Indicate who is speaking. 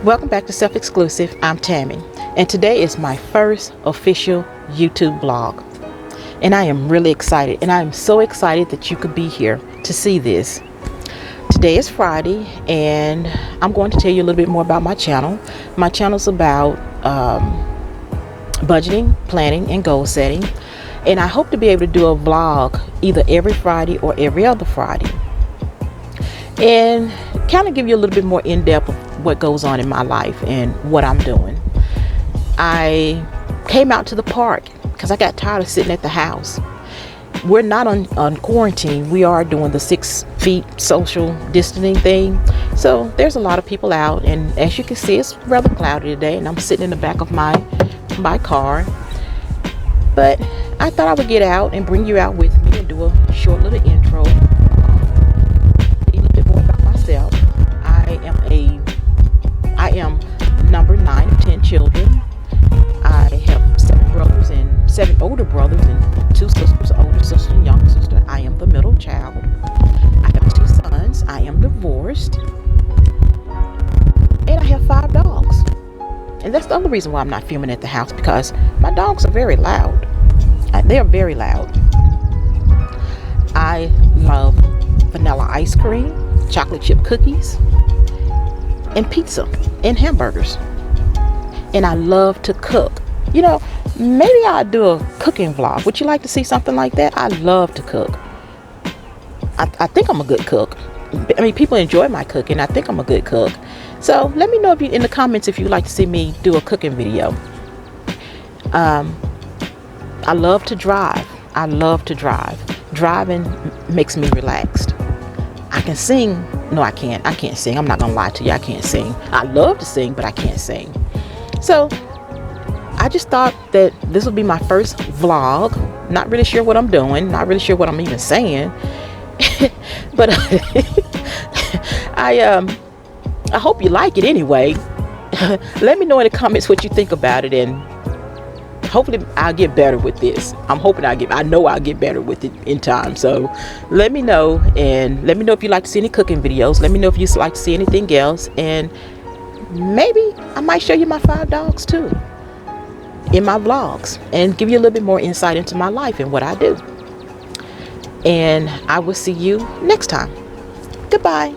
Speaker 1: Welcome back to Self-Exclusive. I'm Tammy, and today is my first official YouTube vlog, and I am really excited, and I am so excited that you could be here to see this. Today is Friday, and I'm going to tell you a little bit more about my channel. My channel is about budgeting, planning, and goal setting, and I hope to be able to do a vlog either every Friday or every other Friday, and kind of give you a little bit more in-depth of what goes on in my life and what I'm doing. I came out to the park because I got tired of sitting at the house. We're not on quarantine. We are doing the 6 feet social distancing thing. So there's a lot of people out, and as you can see, it's rather cloudy today, and I'm sitting in the back of my car. But I thought I would get out and bring you out with me and do a short little intro. A little bit more about myself. I am number 9 of 10 children. I have 7 older brothers and 2 sisters, older sister and younger sister. I am the middle child. I have 2 sons. I am divorced. And I have 5 dogs. And that's the other reason why I'm not filming at the house, because my dogs are very loud. They are very loud. I love vanilla ice cream, chocolate chip cookies, and pizza and hamburgers. And I love to cook. You know, maybe I'll do a cooking vlog. Would you like to see something like that? I love to cook. I think I'm a good cook. I mean, people enjoy my cooking. I think I'm a good cook. So let me know if you in the comments if you'd like to see me do a cooking video. I love to drive. I love to drive. Driving makes me relaxed. I can sing. No, I can't. I can't sing. I'm not gonna lie to you. I can't sing. I love to sing, but I can't sing. So I just thought that this would be my first vlog. Not really sure what I'm doing. Not really sure what I'm even saying. But I hope you like it anyway. Let me know in the comments what you think about it, and hopefully I'll get better with this. I know I'll get better with it in time. So let me know, and let me know if you like to see any cooking videos. Let me know if you like to see anything else, and maybe I might show you my 5 dogs too in my vlogs and give you a little bit more insight into my life and what I do. And I will see you next time. Goodbye.